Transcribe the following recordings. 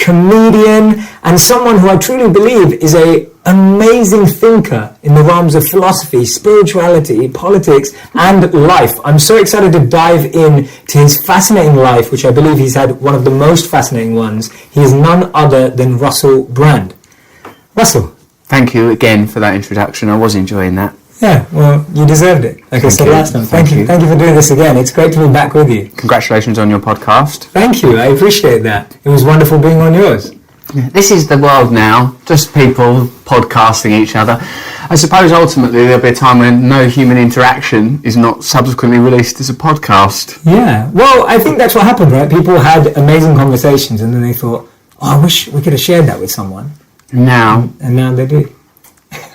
comedian, and someone who I truly believe is an amazing thinker in the realms of philosophy, spirituality, politics, and life. I'm so excited to dive in to his fascinating life, which I believe he's had one of the most fascinating ones. He is none other than Russel Brand. Russel. Thank you again for that introduction. I was enjoying that. Yeah, well, you deserved it, like I said last time. Thank you. Thank you for doing this again. It's great to be back with you. Congratulations on your podcast. Thank you. I appreciate that. It was wonderful being on yours. This is the world now, just people podcasting each other. I suppose ultimately there'll be a time when no human interaction is not subsequently released as a podcast. Yeah, well, I think that's what happened, right? People had amazing conversations and then they thought, oh, I wish we could have shared that with someone. And now they do.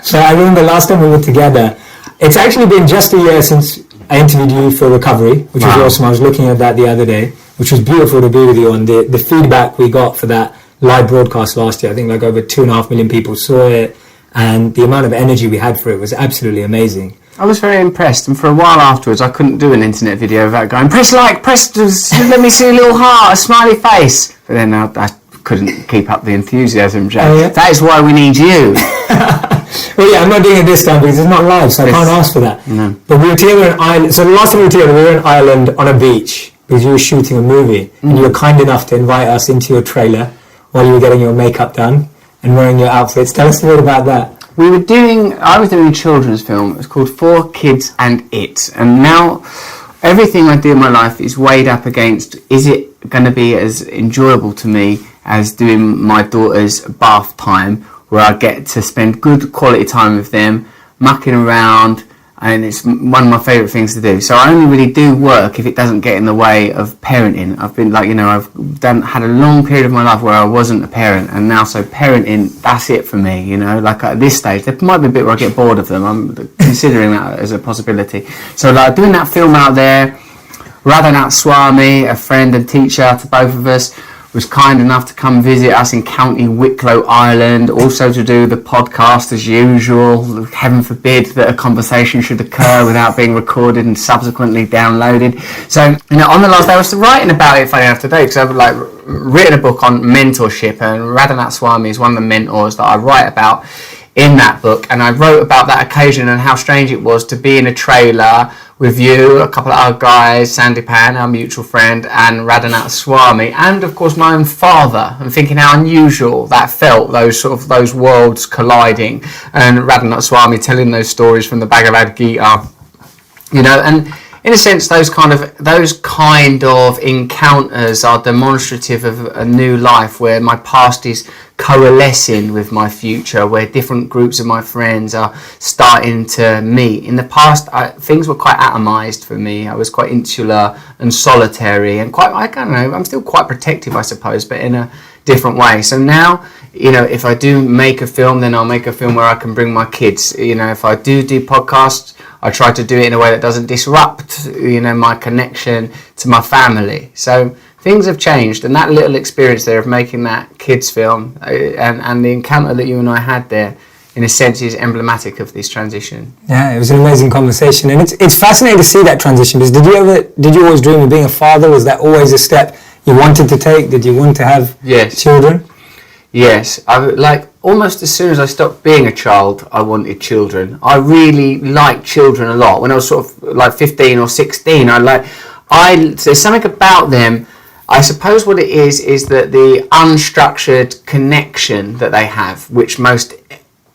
So I remember last time we were together, it's actually been just a year since I interviewed you for Recovery, which was awesome. I was looking at that the other day, which was beautiful to be with you on. The feedback we got for that live broadcast last year, I think like over 2.5 million people saw it, and the amount of energy we had for it was absolutely amazing. I was very impressed, and for a while afterwards I couldn't do an internet video without going, press like, let me see a little heart, a smiley face. But then I couldn't keep up the enthusiasm, Jack. Oh, yeah? That is why we need you. Well, yeah, I'm not doing it this time because it's not live, so I can't ask for that. No. But we were together in Ireland. So the last time we were together, we were in Ireland on a beach because you were shooting a movie, and you were kind enough to invite us into your trailer while you were getting your makeup done and wearing your outfits. Tell us a bit about that. I was doing a children's film. It was called For Kids and It. And now everything I do in my life is weighed up against, is it going to be as enjoyable to me as doing my daughter's bath time, where I get to spend good quality time with them, mucking around, and it's one of my favourite things to do. So I only really do work if it doesn't get in the way of parenting. I've been had a long period of my life where I wasn't a parent, and now so parenting, that's it for me, like at this stage. There might be a bit where I get bored of them. I'm considering that as a possibility. So like doing that film out there, Radhanath Swami, a friend and teacher to both of us, was kind enough to come visit us in County Wicklow, Ireland, also to do the podcast as usual. Heaven forbid that a conversation should occur without being recorded and subsequently downloaded. So, on the last day I was writing about it, funny enough, today, because I've written a book on mentorship, and Radhanath Swami is one of the mentors that I write about in that book, and I wrote about that occasion and how strange it was to be in a trailer with you, a couple of other guys, Sandy Pan, our mutual friend, and Radhanath Swami, and of course my own father, and thinking how unusual that felt, those worlds colliding, and Radhanath Swami telling those stories from the Bhagavad Gita, and in a sense those kind of encounters are demonstrative of a new life where my past is coalescing with my future, where different groups of my friends are starting to meet. In the past, things were quite atomized for me. I was quite insular and solitary, and I'm still quite protective, I suppose, but in a different way. So now, if I do make a film, then I'll make a film where I can bring my kids. If I do podcasts, I try to do it in a way that doesn't disrupt, my connection to my family. So things have changed, and that little experience there of making that kids film and the encounter that you and I had there, in a sense, is emblematic of this transition. Yeah, it was an amazing conversation, and it's fascinating to see that transition. Because did you always dream of being a father? Was that always a step you wanted to take? Did you want to have children? Yes, almost as soon as I stopped being a child, I wanted children. I really liked children a lot. When I was sort of 15 or 16, there's something about them. I suppose what it is that the unstructured connection that they have, which most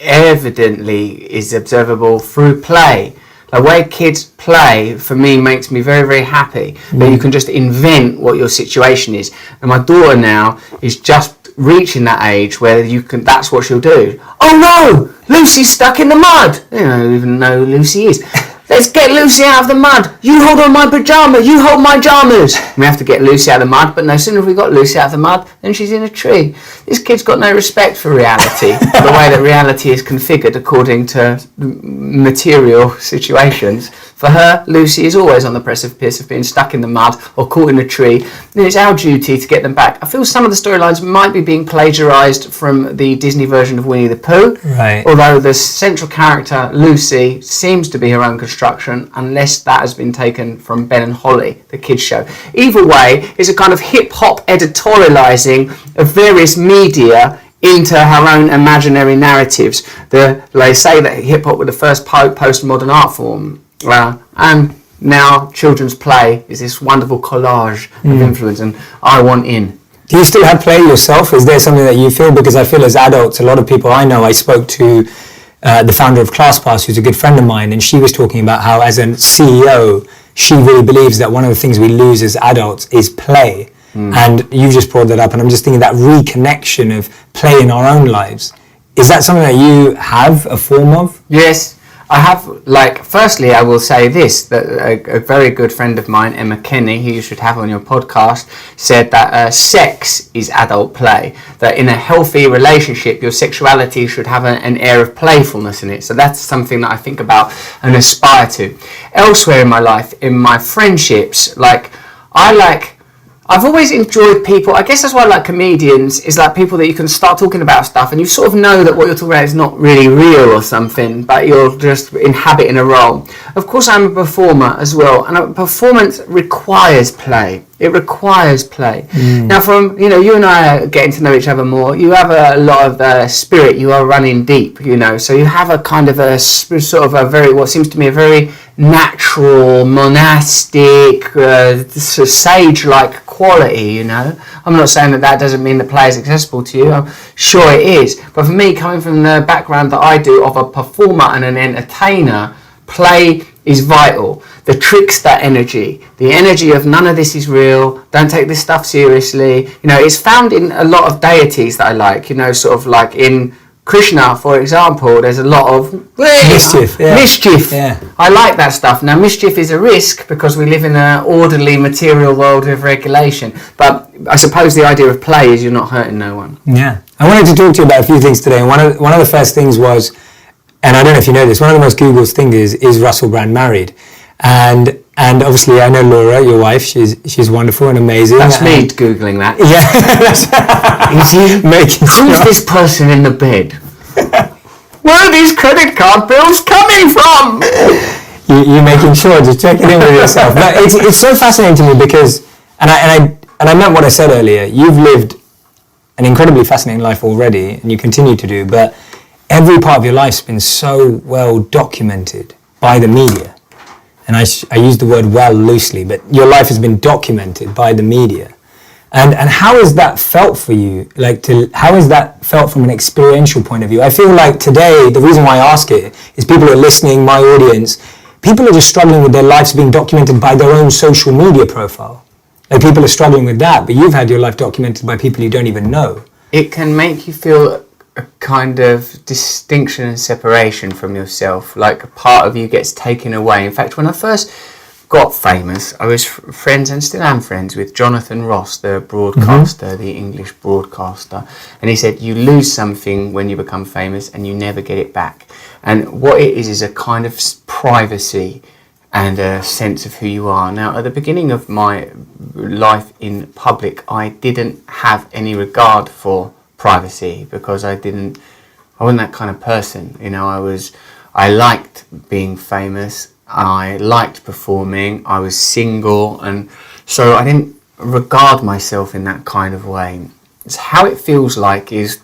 evidently is observable through play. The way kids play, for me, makes me very, very happy. That you can just invent what your situation is. And my daughter now is just reaching that age where that's what she'll do. Oh no, Lucy's stuck in the mud. I don't even know who Lucy is. Let's get Lucy out of the mud. You hold on my pyjama, you hold my jammers. We have to get Lucy out of the mud, but no sooner have we got Lucy out of the mud than she's in a tree. This kid's got no respect for reality, the way that reality is configured according to material situations. For her, Lucy is always on the precipice of being stuck in the mud or caught in a tree, and it's our duty to get them back. I feel some of the storylines might be being plagiarised from the Disney version of Winnie the Pooh, right. Although the central character, Lucy, seems to be her own construction, unless that has been taken from Ben and Holly, the kids' show. Either way, it's a kind of hip-hop editorialising of various media into her own imaginary narratives. They say that hip-hop was the first postmodern art form, and now children's play is this wonderful collage of influence, and I want in. Do you still have play yourself? Is there something that you feel? Because I feel as adults, a lot of people I know, I spoke to the founder of ClassPass, who's a good friend of mine, and she was talking about how as a CEO, she really believes that one of the things we lose as adults is play. And you just brought that up, and I'm just thinking that reconnection of play in our own lives. Is that something that you have a form of? Yes, I have. Firstly, I will say this, that a very good friend of mine, Emma Kenny, who you should have on your podcast, said that sex is adult play, that in a healthy relationship, your sexuality should have an air of playfulness in it. So that's something that I think about and aspire to. Elsewhere in my life, in my friendships, I've always enjoyed people. I guess that's why I like comedians, is like people that you can start talking about stuff and you sort of know that what you're talking about is not really real or something, but you're just inhabiting a role. Of course, I'm a performer as well, and a performance requires play. It requires play. Now, from, you and I are getting to know each other more. You have a lot of spirit. You are running deep, so you have a kind of a sort of a very, what seems to me a very natural, monastic, sage-like quality, I'm not saying that doesn't mean the play is accessible to you. I'm sure it is. But for me, coming from the background that I do of a performer and an entertainer, play is vital. The trickster energy, the energy of none of this is real, don't take this stuff seriously. It's found in a lot of deities that I like, sort of like in Krishna, for example, there's a lot of mischief. Yeah. I like that stuff. Now, mischief is a risk because we live in an orderly material world with regulation. But I suppose the idea of play is you're not hurting no one. Yeah. I wanted to talk to you about a few things today. And one of the first things was, and I don't know if you know this, one of the most Googled things is Russell Brand married? And obviously I know Laura, your wife, she's wonderful and amazing. That's me Googling that. Yeah. Is he making who's this person in the bed? Where are these credit card bills coming from? You're making sure to check it in with yourself. But it's so fascinating to me because, and I meant what I said earlier, you've lived an incredibly fascinating life already, and you continue to do, but every part of your life's been so well documented by the media. And I use the word well loosely, but your life has been documented by the media. And how has that felt for you? How has that felt from an experiential point of view? I feel like today, the reason why I ask it is people are listening, my audience, people are just struggling with their lives being documented by their own social media profile. People are struggling with that, but you've had your life documented by people you don't even know. It can make you feel a kind of distinction and separation from yourself, like a part of you gets taken away. In fact, when I first got famous, I was friends, and still am friends, with Jonathan Ross, the broadcaster, the English broadcaster, and he said, you lose something when you become famous and you never get it back. And what it is a kind of privacy and a sense of who you are. Now, at the beginning of my life in public, I didn't have any regard for privacy because I wasn't that kind of person. I liked being famous, I liked performing, I was single, and so I didn't regard myself in that kind of way. It's how it feels like is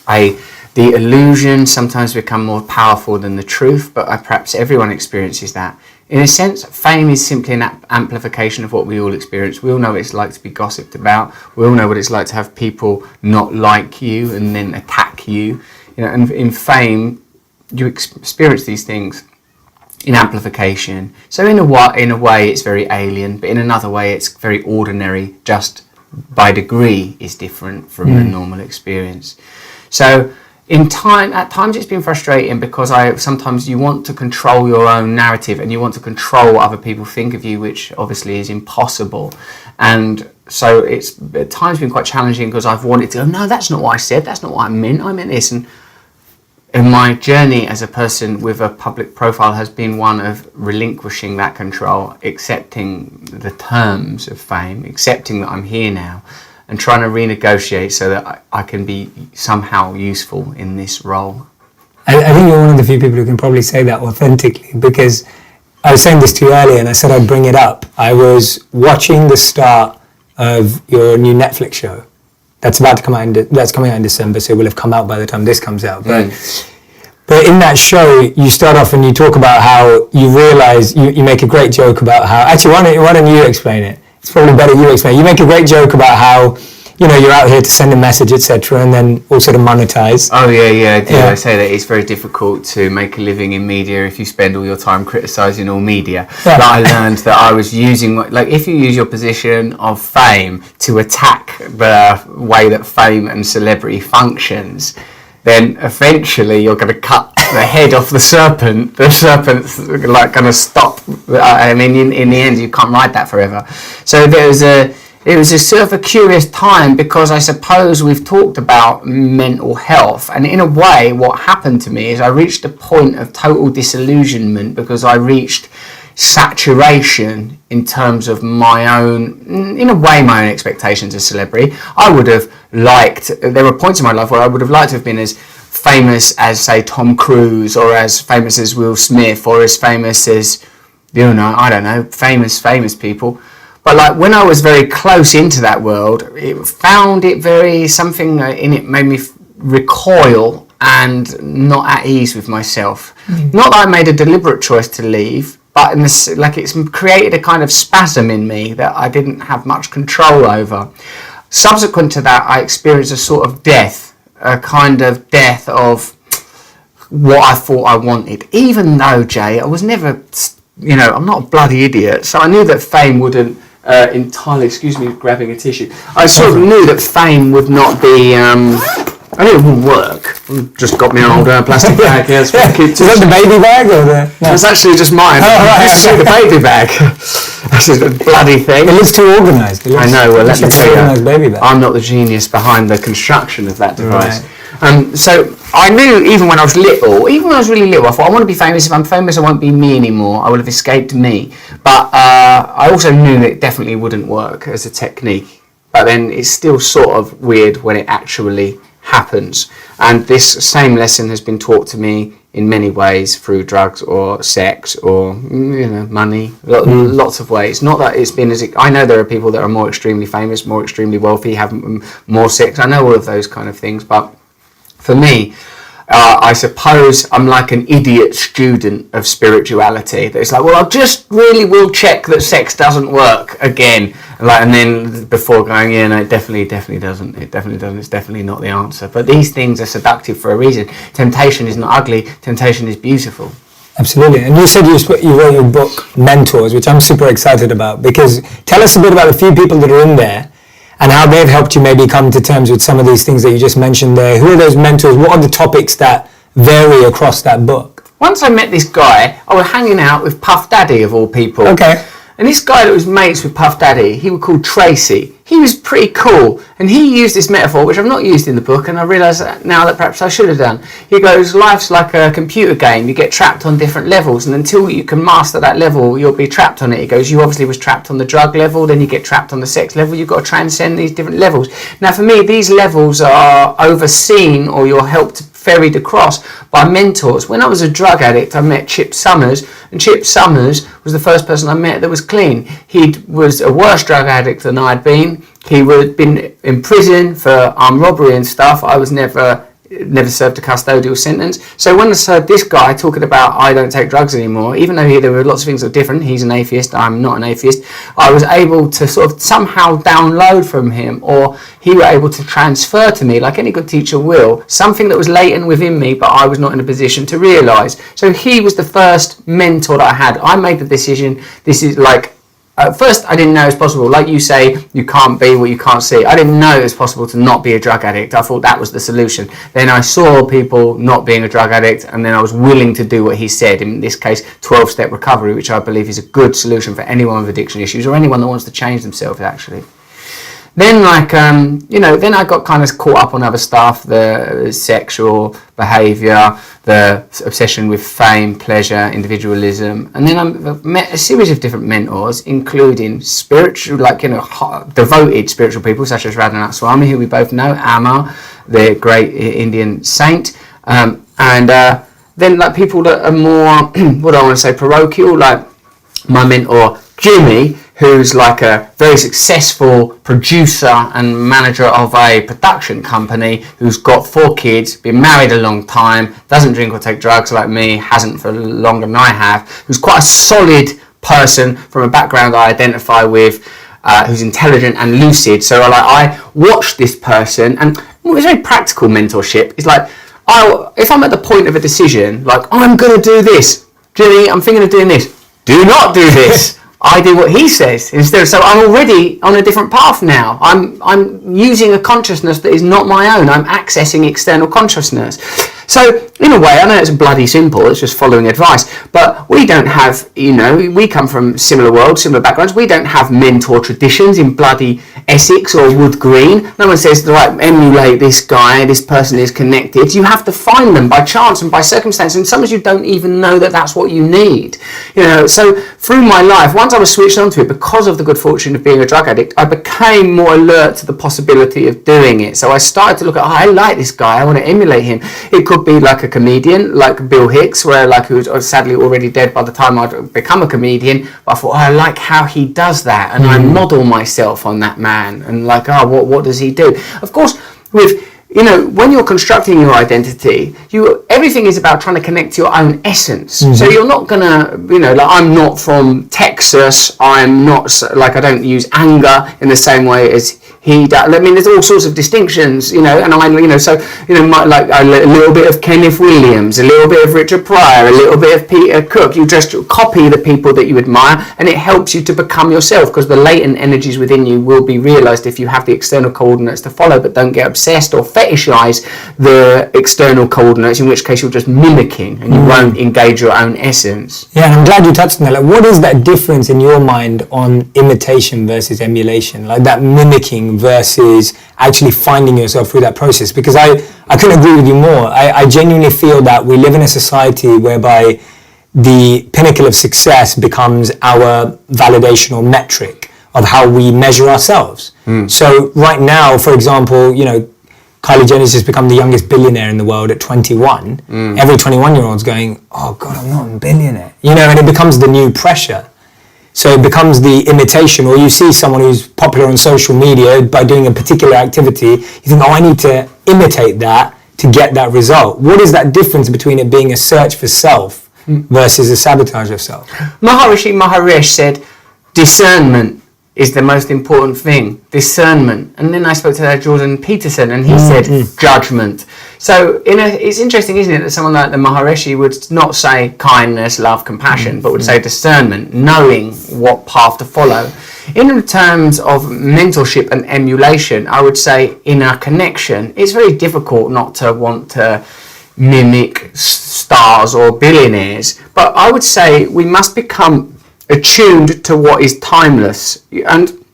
the illusion sometimes become more powerful than the truth, but perhaps everyone experiences that. In a sense, fame is simply an amplification of what we all experience. We all know what it's like to be gossiped about. We all know what it's like to have people not like you and then attack you. And in fame, you experience these things in amplification. So in a way, it's very alien, but in another way, it's very ordinary. Just by degree, is different from the normal experience. So at times it's been frustrating because sometimes you want to control your own narrative and you want to control what other people think of you, which obviously is impossible. And so it's at times been quite challenging because I've wanted to go, no, that's not what I said, that's not what I meant this. And And my journey as a person with a public profile has been one of relinquishing that control, accepting the terms of fame, accepting that I'm here now, and trying to renegotiate so that I can be somehow useful in this role. I think you're one of the few people who can probably say that authentically, because I was saying this to you earlier and I said I'd bring it up. I was watching the start of your new Netflix show. That's about to come out. That's coming out in December, so it will have come out by the time this comes out. But in that show, you start off and you talk about how you realise you make a great joke about how. Actually, why don't you explain it? It's probably better you explain. You make a great joke about how you're out here to send a message, etc., and then also to monetize. Oh yeah. I say that it's very difficult to make a living in media if you spend all your time criticising all media. Yeah. But I learned that I was using, if you use your position of fame to attack the way that fame and celebrity functions, then eventually you're going to cut the head off the serpent. The serpent's going to stop. I mean, in the end, you can't ride that forever. So it was a sort of a curious time, because I suppose we've talked about mental health, and in a way what happened to me is I reached a point of total disillusionment because I reached saturation in terms of my own expectations of celebrity. I would have liked, there were points in my life where I would have liked to have been as famous as, say, Tom Cruise, or as famous as Will Smith, or as famous as, I don't know, famous people. But when I was very close into that world, something in it made me recoil and not at ease with myself. Not that I made a deliberate choice to leave, but it's created a kind of spasm in me that I didn't have much control over. Subsequent to that, I experienced a sort of death, a kind of death of what I thought I wanted. Even though, Jay, I was never, I'm not a bloody idiot, so I knew that fame wouldn't entirely, excuse me, grabbing a tissue. I sort of knew that fame would not be, I knew it wouldn't work. Just got me an old plastic bag. Yeah, is that the baby bag or the? No. It's actually just mine. The baby bag. This is a bloody thing. It looks too organised. I know. Well, let me tell you, baby bag. I'm not the genius behind the construction of that device. Right. So I knew even when I was really little, I thought I want to be famous. If I'm famous, I won't be me anymore. I will have escaped me. But I also knew that it definitely wouldn't work as a technique. But then it's still sort of weird when it actually happens. And this same lesson has been taught to me in many ways, through drugs or sex or money, lots of ways. Not that it's been I know there are people that are more extremely famous, more extremely wealthy, have more sex. I know all of those kind of things, but for me, I suppose I'm like an idiot student of spirituality. That it's like, well, I just really will check that sex doesn't work again. And then before going, no, it definitely doesn't. It definitely doesn't. It's definitely not the answer. But these things are seductive for a reason. Temptation is not ugly. Temptation is beautiful. Absolutely. And you said you wrote your book, Mentors, which I'm super excited about, because tell us a bit about the few people that are in there and how they've helped you maybe come to terms with some of these things that you just mentioned there. Who are those mentors? What are the topics that vary across that book? Once I met this guy, I was hanging out with Puff Daddy, of all people. Okay. And this guy that was mates with Puff Daddy, he was called Tracy. He was pretty cool. And he used this metaphor, which I've not used in the book, and I realise now that perhaps I should have done. He goes, life's like a computer game. You get trapped on different levels, and until you can master that level, you'll be trapped on it. He goes, you obviously was trapped on the drug level, then you get trapped on the sex level. You've got to transcend these different levels. Now, for me, these levels are overseen, or you're helped ferried across by mentors. When I was a drug addict, I met Chip Summers, and Chip Summers was the first person I met that was clean. He was a worse drug addict than I'd been. He had been in prison for armed robbery and stuff. I was never served a custodial sentence. So when I heard this guy talking about I don't take drugs anymore, even though there were lots of things that were different, he's an atheist, I'm not an atheist, I was able to sort of somehow download from him, or he was able to transfer to me, like any good teacher will, something that was latent within me but I was not in a position to realise. So he was the first mentor that I had. I made the decision, this is like, at first, I didn't know it was possible. Like you say, you can't be what you can't see. I didn't know it was possible to not be a drug addict. I thought that was the solution. Then I saw people not being a drug addict, and then I was willing to do what he said. In this case, 12-step recovery, which I believe is a good solution for anyone with addiction issues or anyone that wants to change themselves, actually. then then I got kind of caught up on other stuff, the sexual behaviour, the obsession with fame, pleasure, individualism, and then I've met a series of different mentors, including spiritual, devoted spiritual people such as Radhanath Swami, who we both know, Amma, the great Indian saint, and then like people that are more, what do I want to say, parochial, like my mentor Jimmy, who's like a very successful producer and manager of a production company, who's got 4 kids, been married a long time, doesn't drink or take drugs like me, hasn't for longer than I have, who's quite a solid person from a background I identify with, who's intelligent and lucid. So I watched this person, and it's very practical mentorship. It's like, if I'm at the point of a decision, like, I'm going to do this, Jimmy, I'm thinking of doing this, do not do this. I do what he says instead. So I'm already on a different path now. I'm using a consciousness that is not my own. I'm accessing external consciousness. So in a way, I know it's bloody simple, it's just following advice, but we don't have, we come from similar worlds, similar backgrounds, we don't have mentor traditions in bloody Essex or Wood Green. No one says, right, emulate this guy, this person is connected. You have to find them by chance and by circumstance, and sometimes you don't even know that that's what you need. So through my life, once I was switched onto it, because of the good fortune of being a drug addict, I became more alert to the possibility of doing it. So I started to look at, I like this guy, I want to emulate him. It could be like a comedian, like Bill Hicks, where he was sadly already dead by the time I'd become a comedian, but I thought, I like how he does that, and I model myself on that man, and what does he do? Of course, with when you're constructing your identity, everything is about trying to connect to your own essence. So you're not gonna, I'm not from Texas. I'm not I don't use anger in the same way as he does. I mean, there's all sorts of distinctions, and a little bit of Kenneth Williams, a little bit of Richard Pryor, a little bit of Peter Cook. You just copy the people that you admire, and it helps you to become yourself, because the latent energies within you will be realised if you have the external coordinates to follow, but don't get obsessed or fetishize the external coordinates, in which case you're just mimicking and you won't engage your own essence. Yeah, and I'm glad you touched on that. Like, what is that difference in your mind on imitation versus emulation? Like that mimicking versus actually finding yourself through that process? Because I couldn't agree with you more. I genuinely feel that we live in a society whereby the pinnacle of success becomes our validation or metric of how we measure ourselves. So right now, for example, Kylie Jenner's just become the youngest billionaire in the world at 21. Every 21-year-old's going, oh God, I'm not a billionaire. And it becomes the new pressure. So it becomes the imitation, or you see someone who's popular on social media by doing a particular activity, you think, I need to imitate that to get that result. What is that difference between it being a search for self versus a sabotage of self? Maharishi Mahesh said, discernment is the most important thing, discernment. And then I spoke to Jordan Peterson, and he said judgment. So it's interesting, isn't it, that someone like the Maharishi would not say kindness, love, compassion, but would say discernment, knowing what path to follow. In terms of mentorship and emulation, I would say inner connection. It's very difficult not to want to mimic stars or billionaires, but I would say we must become attuned to what is timeless. And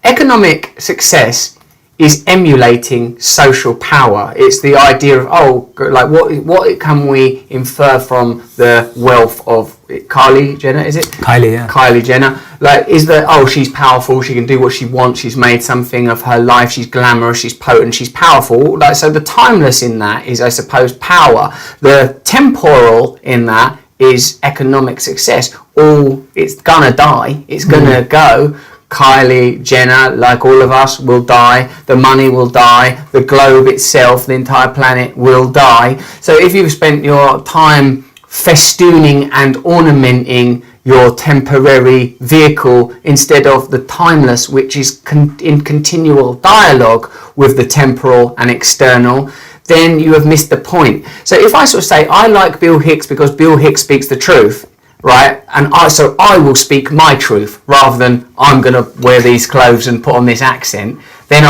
economic success is emulating social power. It's the idea of, what can we infer from the wealth of Kylie Jenner, is it? Kylie, yeah. Kylie Jenner. Is that, she's powerful, she can do what she wants, she's made something of her life, she's glamorous, she's potent, she's powerful. So the timeless in that is, I suppose, power. The temporal in that is economic success. It's gonna die, it's gonna go. Kylie Jenner, like all of us, will die. The money will die. The globe itself, the entire planet, will die. So if you've spent your time festooning and ornamenting your temporary vehicle instead of the timeless, which is in continual dialogue with the temporal and external, then you have missed the point. So if I sort of say, I like Bill Hicks because Bill Hicks speaks the truth, right? And I will speak my truth rather than I'm going to wear these clothes and put on this accent. Then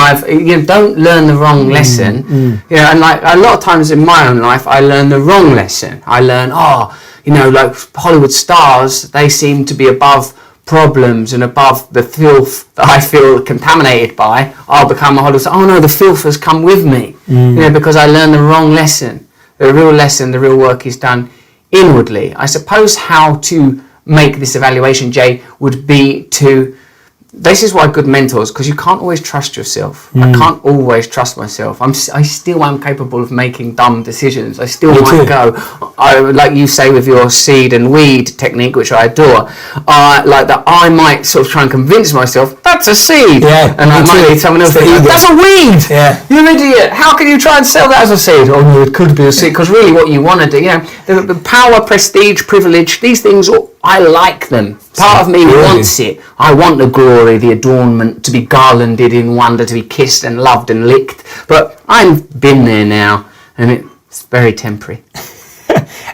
don't learn the wrong lesson. And like a lot of times in my own life, I learn the wrong lesson. I learn, like Hollywood stars, they seem to be above problems and above the filth that I feel contaminated by, I'll become a Hollywood star. Oh no, the filth has come with me, because I learned the wrong lesson. The real lesson, the real work is done inwardly. I suppose how to make this evaluation, Jay, would be to... This is why good mentors, because you can't always trust yourself. I can't always trust myself. I still am capable of making dumb decisions. I still might go, like you say with your seed and weed technique, which I adore, like that I might sort of try and convince myself, that's a seed. Yeah, and I might need someone else to think, that's a weed. Yeah. You're an idiot. How can you try and sell that as a seed? Oh no, it could be a seed. Because really what you want to do, the power, prestige, privilege, these things, I like them. Part of me wants it. I want the glory, the adornment, to be garlanded in wonder, to be kissed and loved and licked. But I've been there now, and it's very temporary.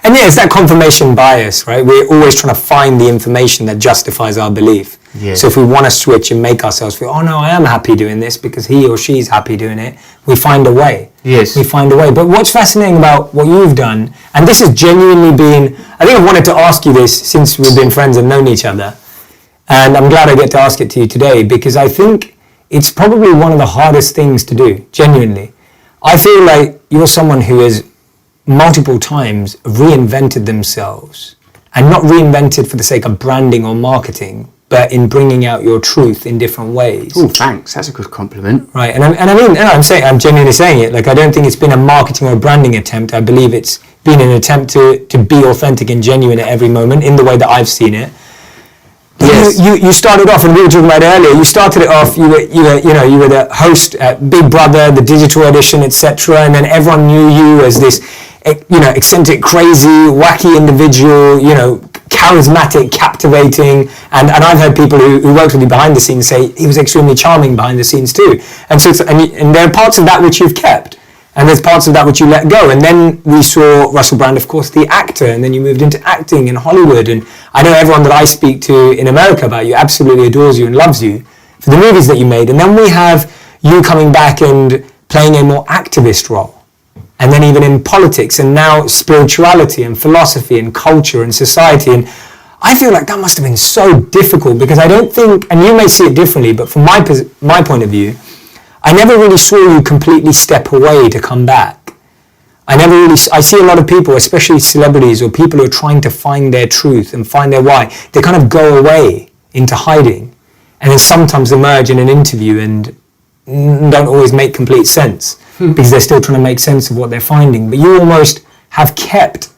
And it's that confirmation bias, right? We're always trying to find the information that justifies our belief. Yeah. So if we want to switch and make ourselves feel, oh no, I am happy doing this because he or she's happy doing it, we find a way. Yes. We find a way. But what's fascinating about what you've done, and this has genuinely been, I think I've wanted to ask you this since we've been friends and known each other, and I'm glad I get to ask it to you today, because I think it's probably one of the hardest things to do, genuinely. I feel like you're someone who has multiple times reinvented themselves, and not reinvented for the sake of branding or marketing, but in bringing out your truth in different ways. Oh, thanks. That's a good compliment. Right, and I'm genuinely saying it. Like, I don't think it's been a marketing or branding attempt. I believe it's been an attempt to be authentic and genuine at every moment in the way that I've seen it. Yes. You started off, and we were talking about it earlier. You started it off. You were the host at Big Brother, the digital edition, etc. And then everyone knew you as this, eccentric, crazy, wacky individual. Charismatic, captivating, and I've heard people who worked with you behind the scenes say he was extremely charming behind the scenes too. And so, and there are parts of that which you've kept, and there's parts of that which you let go. And then we saw Russell Brand, of course, the actor, and then you moved into acting in Hollywood. And I know everyone that I speak to in America about you absolutely adores you and loves you for the movies that you made. And then we have you coming back and playing a more activist role. And then even in politics, and now spirituality and philosophy and culture and society. And I feel like that must have been so difficult, because I don't think, and you may see it differently, but from my point of view, I never really saw you completely step away to come back. I see a lot of people, especially celebrities or people who are trying to find their truth and find their why, they kind of go away into hiding, and then sometimes emerge in an interview and don't always make complete sense. Because they're still trying to make sense of what they're finding. But you almost have kept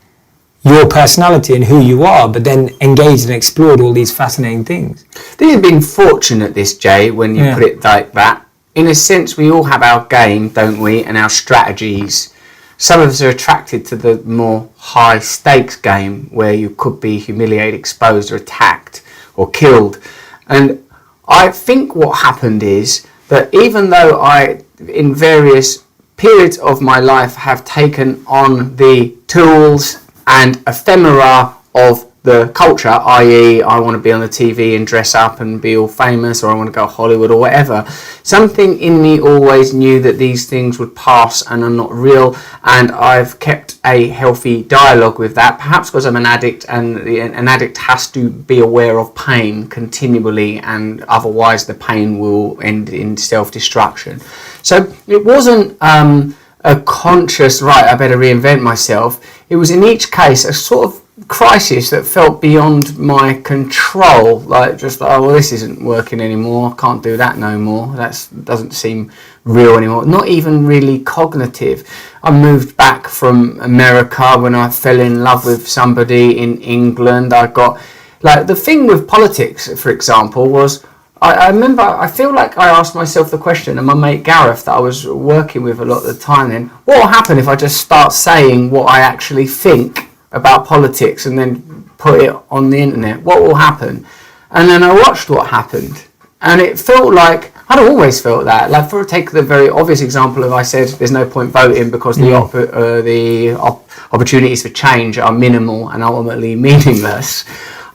your personality and who you are, but then engaged and explored all these fascinating things. I think you've been fortunate, this, Jay, when you put it like that. In a sense, we all have our game, don't we, and our strategies. Some of us are attracted to the more high-stakes game, where you could be humiliated, exposed, or attacked, or killed. And I think what happened is that even though I, in various periods of my life, have taken on the tools and ephemera of the culture, i.e. I want to be on the TV and dress up and be all famous, or I want to go to Hollywood or whatever, something in me always knew that these things would pass and are not real, and I've kept a healthy dialogue with that, perhaps because I'm an addict, and an addict has to be aware of pain continually, and otherwise the pain will end in self-destruction. So it wasn't a conscious, right, I better reinvent myself. It was in each case a sort of crisis that felt beyond my control, like just oh well, this isn't working anymore, I can't do that no more, that doesn't seem real anymore, not even really cognitive. I moved back from America when I fell in love with somebody in England. I got, like, the thing with politics, for example, was I remember, I feel like I asked myself the question, and my mate Gareth that I was working with a lot of the time then, what will happen if I just start saying what I actually think about politics and then put it on the internet? What will happen? And then I watched what happened, and it felt like, I'd always felt that, like, for take the very obvious example of I said there's no point voting because the opportunities for change are minimal and ultimately meaningless.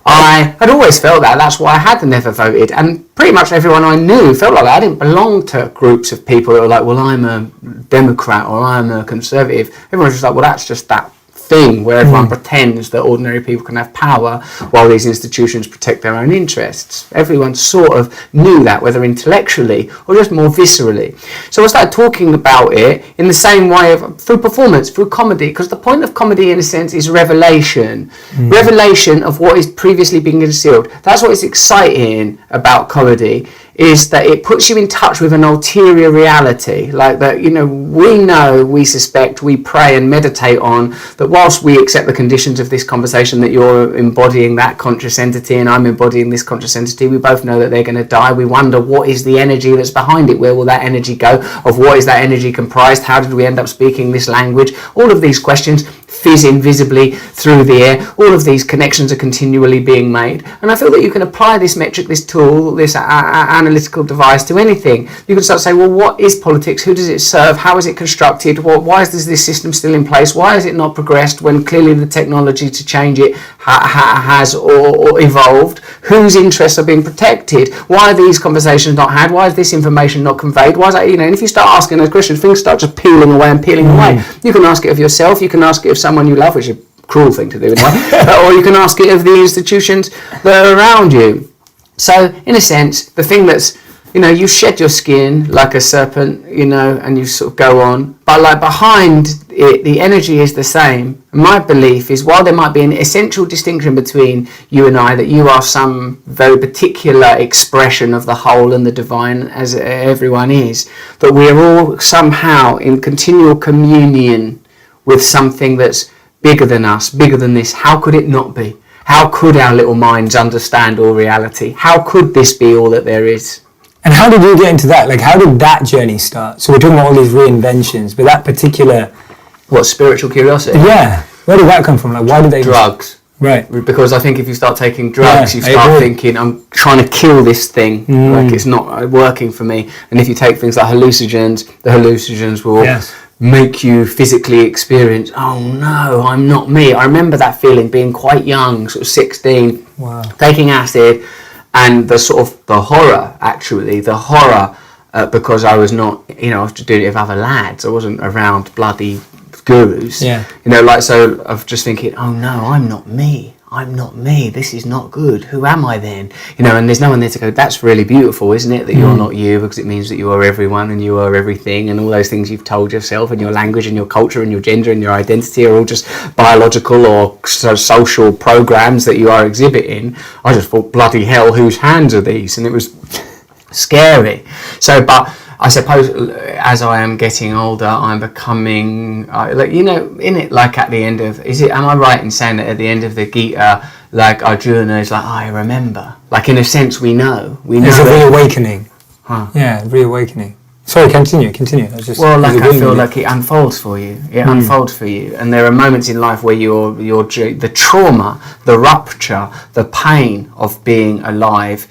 I had always felt that. That's why I had never voted. And pretty much everyone I knew felt like that. I didn't belong to groups of people that were like, well, I'm a Democrat or I'm a Conservative. Everyone was just like, well, that's just that thing where everyone pretends that ordinary people can have power while these institutions protect their own interests. Everyone sort of knew that, whether intellectually or just more viscerally. So I started talking about it in the same way through performance, through comedy, because the point of comedy in a sense is revelation. Revelation of what is previously being concealed. That's what is exciting about comedy, is that it puts you in touch with an ulterior reality, like that, we suspect, we pray and meditate on, that whilst we accept the conditions of this conversation, that you're embodying that conscious entity and I'm embodying this conscious entity, we both know that they're going to die. We wonder, what is the energy that's behind it? Where will that energy go? Of what is that energy comprised? How did we end up speaking this language? All of these questions fizz invisibly through the air. All of these connections are continually being made, and I feel that you can apply this metric, this tool, this analytical device to anything. You can start to say, well, what is politics? Who does it serve? How is it constructed? Why is this system still in place? Why has it not progressed when clearly the technology to change it has or evolved? Whose interests are being protected? Why are these conversations not had? Why is this information not conveyed? Why is that, and if you start asking those questions, things start just peeling away. You can ask it of yourself, you can ask it of someone you love, which is a cruel thing to do or you can ask it of the institutions that are around you. So in a sense, the thing that's, you shed your skin like a serpent, and you sort of go on, but like behind it, the energy is the same. My belief is, while there might be an essential distinction between you and I, that you are some very particular expression of the whole and the divine, as everyone is, that we are all somehow in continual communion with something that's bigger than us, bigger than this. How could it not be? How could our little minds understand all reality? How could this be all that there is? And how did you get into that? Like, how did that journey start? So we're talking about all these reinventions, but that particular... What, spiritual curiosity? Yeah. Where did that come from? Like, why did they... Drugs. Right. Because I think if you start taking drugs, you start thinking, I'm trying to kill this thing. Like, it's not working for me. And if you take things like hallucinogens, the hallucinogens will... make you physically experience, oh no, I'm not me. I remember that feeling, being quite young, sort of 16, taking acid, and the horror, actually, because I was not, I was just doing it with other lads. I wasn't around bloody gurus. So of just thinking, oh no, I'm not me. This is not good. Who am I then? And there's no one there to go, that's really beautiful, isn't it? That you're not you, because it means that you are everyone and you are everything, and all those things you've told yourself, and your language and your culture and your gender and your identity are all just biological or social programs that you are exhibiting. I just thought, bloody hell, whose hands are these? And it was scary. So, but I suppose as I am getting older, I'm becoming, in it, like at the end of, am I right in saying that at the end of the Gita, like Arjuna is like, I remember. Like, in a sense, we know. It's a reawakening. Yeah, reawakening. Sorry, continue. I feel like it unfolds for you. Unfolds for you. And there are moments in life where the trauma, the rupture, the pain of being alive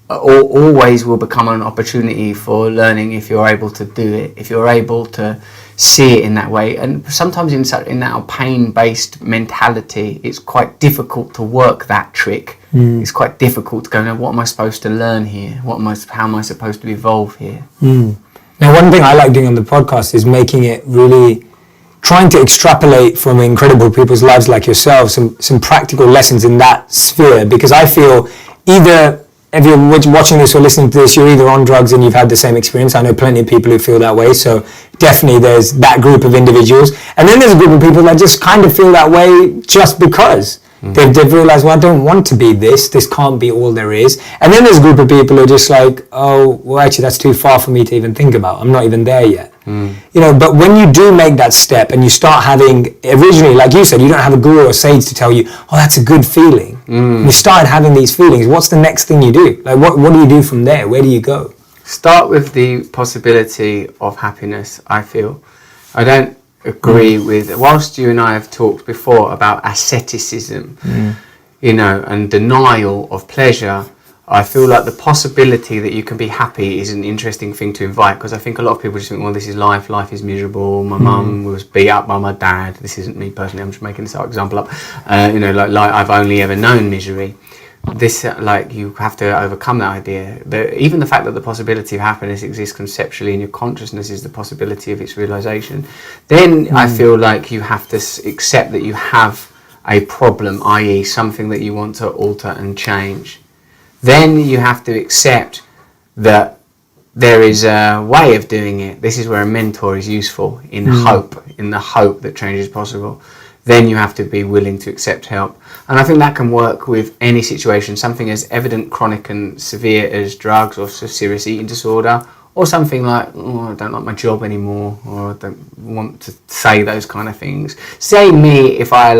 always will become an opportunity for learning, if you're able to do it, if you're able to see it in that way. And sometimes in that pain-based mentality, it's quite difficult to work that trick. It's quite difficult to go, now what am I supposed to learn here? How am I supposed to evolve here? Now, one thing I like doing on the podcast is making it really, trying to extrapolate from incredible people's lives like yourself, some practical lessons in that sphere, because I feel either, if you're watching this or listening to this, you're either on drugs and you've had the same experience. I know plenty of people who feel that way. So definitely there's that group of individuals. And then there's a group of people that just kind of feel that way just because. They've realized, well, I don't want to be this. This can't be all there is. And then there's a group of people who are just like, oh, well, actually, that's too far for me to even think about. I'm not even there yet. But when you do make that step and you start having, originally, like you said, you don't have a guru or sage to tell you, oh, that's a good feeling. You started having these feelings. What's the next thing you do? Like, what do you do from there? Where do you go? Start with the possibility of happiness, I feel. I don't agree with, whilst you and I have talked before about asceticism, and denial of pleasure, I feel like the possibility that you can be happy is an interesting thing to invite, because I think a lot of people just think, well, this is life is miserable, my mum was beat up by my dad. This isn't me personally, I'm just making this example up. Like I've only ever known misery. this like you have to overcome that idea. Even the fact that the possibility of happiness exists conceptually in your consciousness is the possibility of its realization. Then I feel like you have to accept that you have a problem, i.e. something that you want to alter and change. Then you have to accept that there is a way of doing it. This is where a mentor is useful, in the hope that change is possible. Then you have to be willing to accept help. And I think that can work with any situation, something as evident, chronic and severe as drugs or serious eating disorder, or something like, I don't like my job anymore, or I don't want to say those kind of things. Say me, if I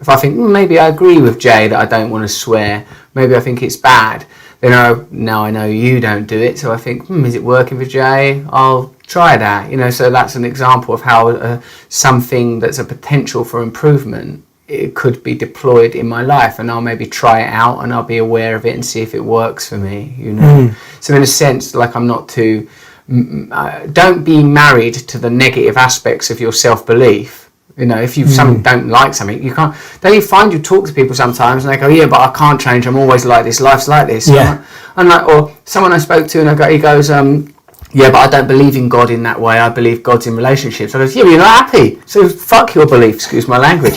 if I think, maybe I agree with Jay that I don't want to swear, maybe I think it's bad, then now I know you don't do it, so I think, is it working for Jay? I'll try that. So that's an example of how something that's a potential for improvement, it could be deployed in my life, and I'll maybe try it out and I'll be aware of it and see if it works for me. So in a sense, like, I'm not too don't be married to the negative aspects of your self-belief. If you don't like something, you can't. Don't you find you talk to people sometimes and they go, yeah, but I can't change, I'm always like this, life's like this. Yeah. And or someone I spoke to, and he goes, yeah, but I don't believe in God in that way. I believe God's in relationships. I goes, yeah, but you're not happy. So fuck your belief, excuse my language.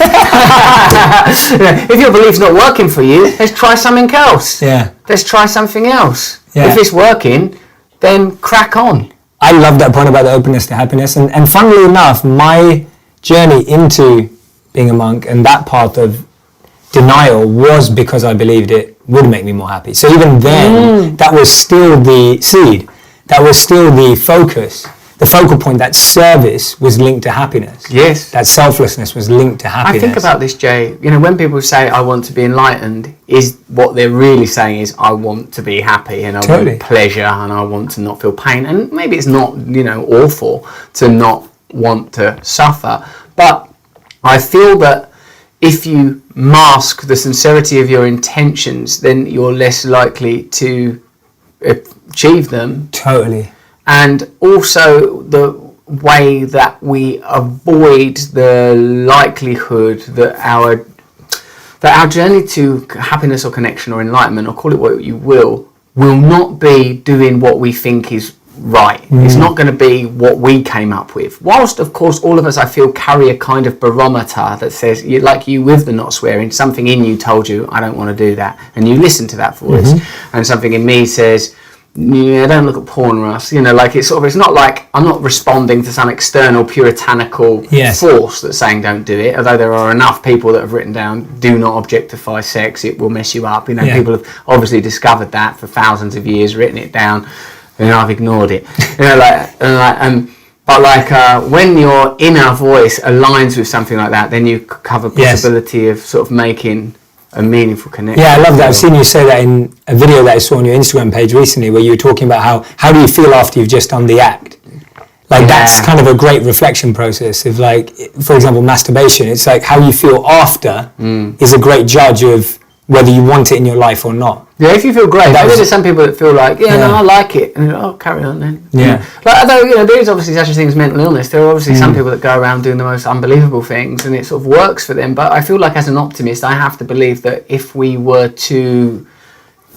If your belief's not working for you, let's try something else. Yeah. Let's try something else. Yeah. If it's working, then crack on. I love that point about the openness to happiness. And funnily enough, my journey into being a monk and that path of denial was because I believed it would make me more happy. So even then, that was still the seed. That was still the focus. The focal point, that service was linked to happiness. Yes. That selflessness was linked to happiness. I think about this, Jay. When people say, I want to be enlightened, is what they're really saying is, I want to be happy and I want pleasure and I want to not feel pain. And maybe it's not, awful to not want to suffer. But I feel that if you mask the sincerity of your intentions, then you're less likely to achieve them. Totally. And also the way that we avoid the likelihood that our journey to happiness or connection or enlightenment, or call it what you will not be doing what we think is right. It's not going to be what we came up with. Whilst, of course, all of us, I feel, carry a kind of barometer that says, like you with the not swearing, something in you told you, I don't want to do that. And you listen to that voice. And something in me says, yeah, don't look at porn, Russ. It's not like I'm not responding to some external puritanical force that's saying don't do it. Although there are enough people that have written down, do not objectify sex, it will mess you up. People have obviously discovered that for thousands of years, written it down. And I've ignored it. But when your inner voice aligns with something like that, then you have a possibility of sort of making a meaningful connection. Yeah, I love that. I've seen you say that in a video that I saw on your Instagram page recently, where you were talking about how do you feel after you've just done the act? That's kind of a great reflection process. If for example, masturbation, it's like how you feel after is a great judge of whether you want it in your life or not. Yeah, if you feel great. There's some people that feel like, no, I like it. And carry on then. Yeah. Although, there is obviously such a thing as mental illness. There are obviously some people that go around doing the most unbelievable things and it sort of works for them. But I feel like as an optimist, I have to believe that if we were to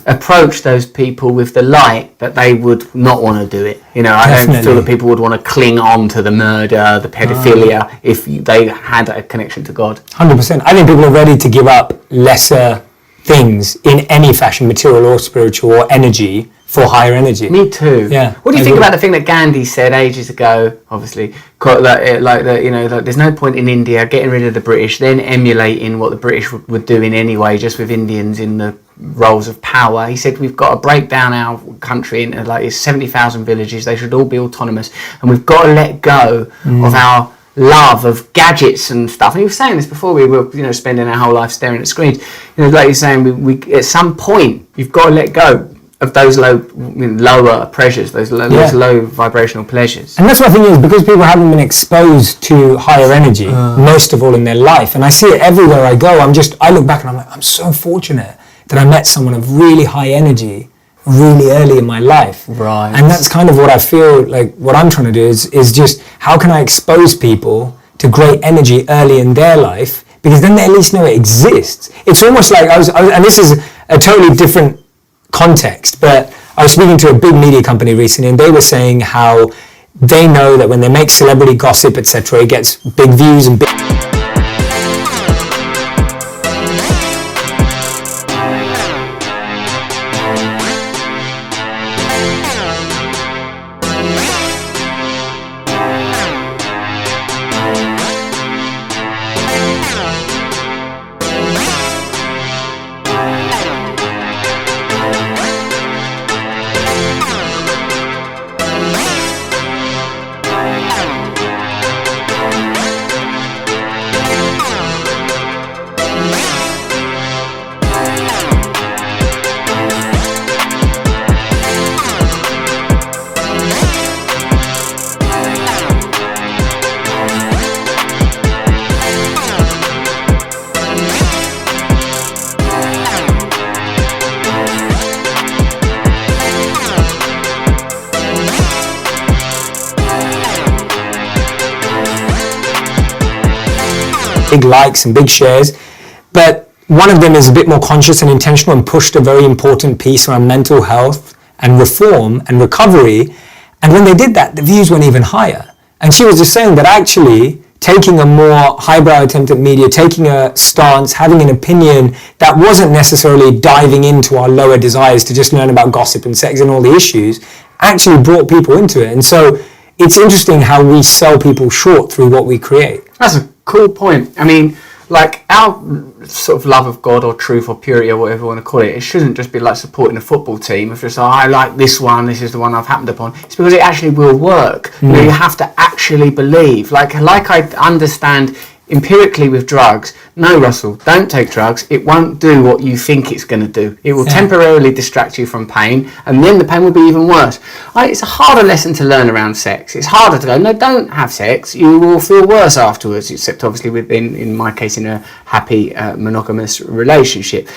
approach those people with the light, that they would not want to do it. I don't feel that people would want to cling on to the murder, the pedophilia, if they had a connection to God. 100%. I think people are ready to give up lesser things in any fashion, material or spiritual or energy, for higher energy. Me too. Yeah. What do you think about the thing that Gandhi said ages ago? Obviously, there's no point in India getting rid of the British, then emulating what the British were doing anyway, just with Indians in the roles of power. He said we've got to break down our country into 70,000 villages. They should all be autonomous, and we've got to let go of our love of gadgets and stuff. And he was saying this before, we were spending our whole life staring at screens. Like you're saying, we at some point you've got to let go of those lower pressures, those low vibrational pleasures. And that's what I think is, because people haven't been exposed to higher energy most of all in their life, and I see it everywhere I go. I look back and I'm like, I'm so fortunate that I met someone of really high energy really early in my life. Right. And that's kind of what I feel like what I'm trying to do is just how can I expose people to great energy early in their life, because then they at least know it exists. It's almost like and this is a totally different context, but I was speaking to a big media company recently, and they were saying how they know that when they make celebrity gossip, etc., it gets big views and big... big likes and big shares, but one of them is a bit more conscious and intentional and pushed a very important piece around mental health and reform and recovery, and when they did that, the views went even higher. And she was just saying that actually taking a more highbrow attempt at media, taking a stance, having an opinion that wasn't necessarily diving into our lower desires to just learn about gossip and sex and all the issues, actually brought people into it. And so it's interesting how we sell people short through what we create. That's a cool point. I mean, like our sort of love of God or truth or purity or whatever you want to call it, it shouldn't just be like supporting a football team. If it's like, I like this one, this is the one I've happened upon. It's because it actually will work. You know, you have to actually believe. Like I understand empirically with drugs, no, Russell, don't take drugs. It won't do what you think it's going to do. It will temporarily distract you from pain, and then the pain will be even worse. It's a harder lesson to learn around sex. It's harder to go, no, don't have sex. You will feel worse afterwards, except obviously within, in my case, in a happy monogamous relationship.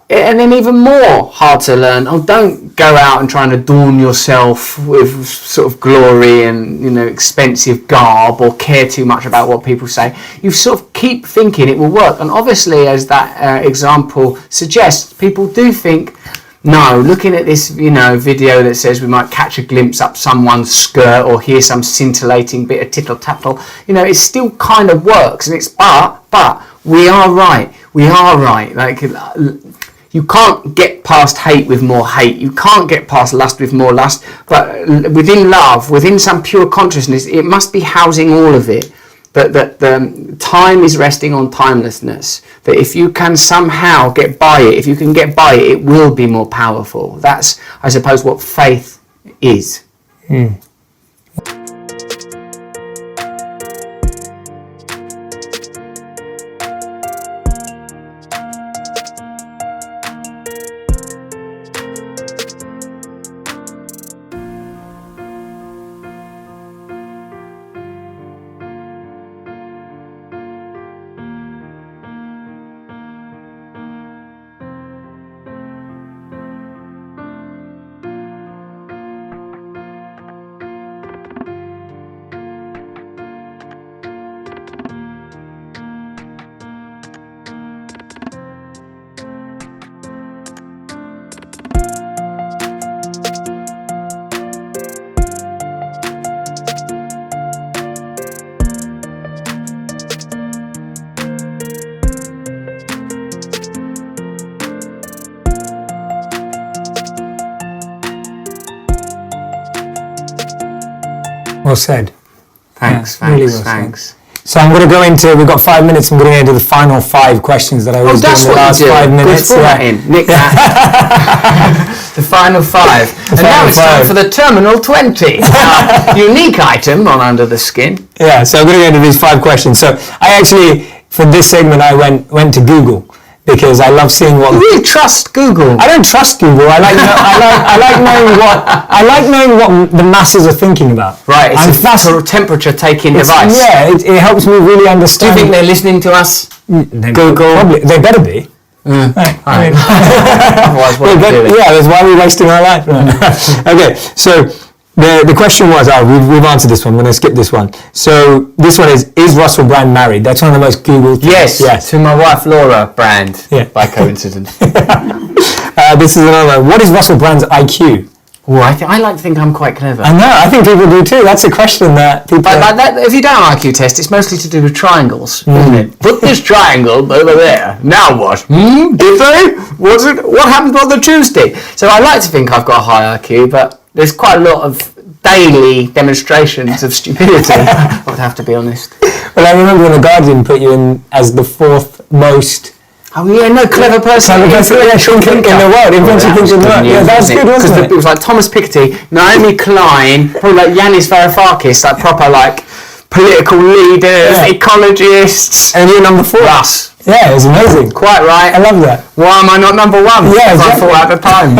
And then even more hard to learn, don't go out and try and adorn yourself with sort of glory and, you know, expensive garb or care too much about what people say. You sort of keep thinking it will work. And obviously, as that example suggests, people do think, no, looking at this, you know, video that says we might catch a glimpse up someone's skirt or hear some scintillating bit of tittle-tattle, you know, it still kind of works. And it's, but we are right. We are right. Like, you can't get past hate with more hate. You can't get past lust with more lust. But within love, within some pure consciousness, it must be housing all of it. That the time is resting on timelessness. That if you can somehow get by it, if you can get by it, it will be more powerful. That's, I suppose, what faith is. Well said. Thanks. Really well said. So I'm going to go into, we've got 5 minutes, I'm going to go into the final 5 questions that I always do in the last 5 minutes. Good formatting. Nick that. The final 5. And now it's time for the Terminal 20. Unique item on Under the Skin. Yeah, so I'm going to go into these 5 questions. So I actually, for this segment, I went to Google, because I love seeing what... You really trust Google? I don't trust Google. I like knowing what the masses are thinking about. Right, it's a sort of temperature-taking device. Yeah, it helps me really understand. Do you think they're listening to us? Google? Probably. They better be. Right. I mean, otherwise, what are we doing? Yeah, that's why we're wasting our life. Okay, so The question was, we've answered this one. I'm going to skip this one. So this one is Russell Brand married? That's one of the most Googled things. Yes, to my wife Laura Brand, by coincidence. This is another one. What is Russell Brand's IQ? Oh, I like to think I'm quite clever. I know, I think people do too. That's a question that people... But that, if you don't have an IQ test, it's mostly to do with triangles, isn't it? Put this triangle over there. Now what? Did they? What happened on the Tuesday? So I like to think I've got a high IQ, but there's quite a lot of daily demonstrations of stupidity, I would have to be honest. Well, I remember when The Guardian put you in as the 4th most... Oh yeah, no, clever person. In the world. Yeah, that was good, wasn't it? It was like Thomas Piketty, Naomi Klein, probably like Yanis Varoufakis, like proper like political leaders, ecologists. And you're number 4. Russ. Yeah, it was amazing. Quite right. I love that. Why am I not number 1? Yeah, exactly. I thought at the time.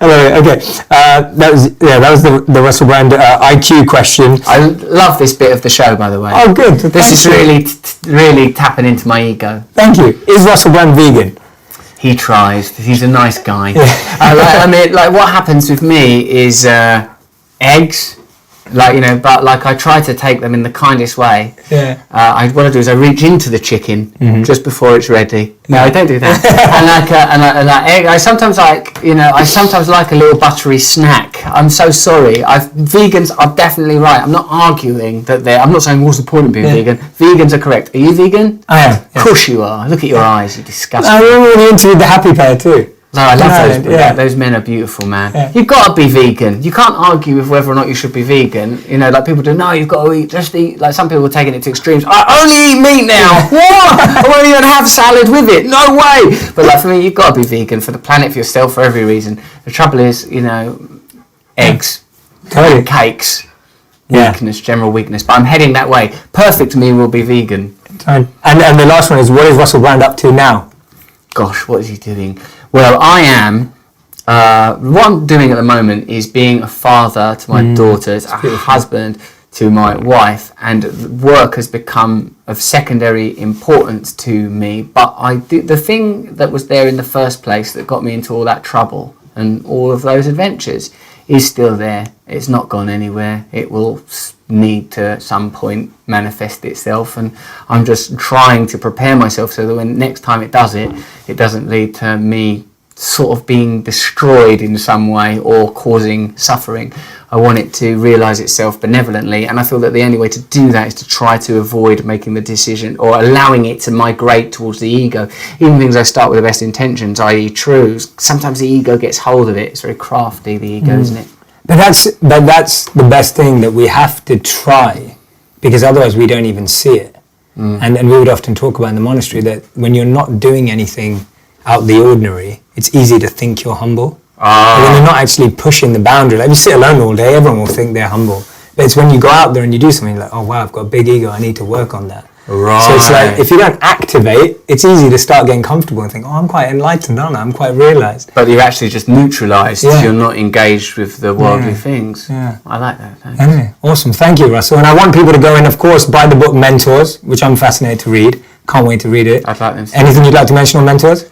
Okay, that was the Russell Brand IQ question. I love this bit of the show, by the way. Oh, good. This is really tapping into my ego. Thank you. Is Russell Brand vegan? He tries. He's a nice guy. Yeah. What happens with me is eggs. But I try to take them in the kindest way. Yeah. What I do is I reach into the chicken just before it's ready. No, I don't do that. and egg. I sometimes like a little buttery snack. I'm so sorry. Vegans are definitely right. I'm not arguing that I'm not saying what's the point of being vegan. Vegans are correct. Are you vegan? I am. Of course you are. Look at your eyes. You're disgusting. I remember when you interviewed the Happy Pair too. No, I love those. Those men are beautiful, man. Yeah. You've got to be vegan. You can't argue with whether or not you should be vegan. Like people do. No, you've got to eat. Just eat. Like some people are taking it to extremes. I only eat meat now. What? I won't even have salad with it. No way. But for me, you've got to be vegan for the planet, for yourself, for every reason. The trouble is, eggs, cakes, weakness, general weakness. But I'm heading that way. Perfect me will be vegan. And the last one is, what is Russell Brand up to now? Gosh, what is he doing? Well, I am. What I'm doing at the moment is being a father to my daughters, a husband to my wife, and work has become of secondary importance to me. But the thing that was there in the first place that got me into all that trouble and all of those adventures is still there. It's not gone anywhere. It will need to at some point manifest itself, and I'm just trying to prepare myself so that when next time it does it doesn't lead to me sort of being destroyed in some way or causing suffering. I want it to realise itself benevolently, and I feel that the only way to do that is to try to avoid making the decision or allowing it to migrate towards the ego. Even things I start with the best intentions, i.e. truths, sometimes the ego gets hold of it. It's very crafty, the ego, isn't it? But that's the best thing, that we have to try, because otherwise we don't even see it. And we would often talk about in the monastery that when you're not doing anything out the ordinary, it's easy to think you're humble. But when you're not actually pushing the boundary, like if you sit alone all day, everyone will think they're humble. But it's when you go out there and you do something like, oh wow, I've got a big ego, I need to work on that. Right. So it's like, if you don't activate, it's easy to start getting comfortable and think, oh, I'm quite enlightened, aren't I? I'm quite realised. But you're actually just neutralised. You're not engaged with the worldly things. Yeah. I like that. Thanks. Anyway, awesome. Thank you, Russell. And I want people to go in, of course, buy the book Mentors, which I'm fascinated to read. Can't wait to read it. I'd like them to. Anything you'd like to mention on Mentors?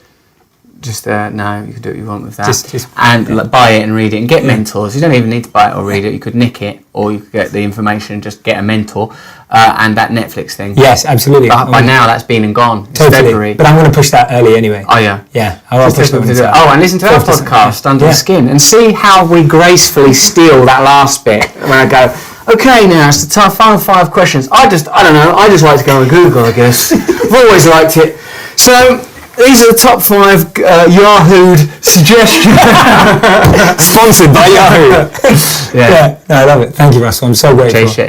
Just no, you can do what you want with that. Buy it and read it and get mentors. You don't even need to buy it or read it. You could nick it, or you could get the information and just get a mentor. And that Netflix thing. Yes, absolutely. But by now that's been and gone. It's February. But I'm going to push that early anyway. Oh yeah. Yeah. I'll push that. Oh, and listen to our podcast Under the Skin and see how we gracefully steal that last bit when I go. Okay, now it's the final 5 questions. I don't know. I just like to go on Google, I guess. I've always liked it. So. These are the top 5 Yahoo suggestions. Sponsored by Yahoo. Yeah. No, I love it. Thank you, Russell. I'm so grateful.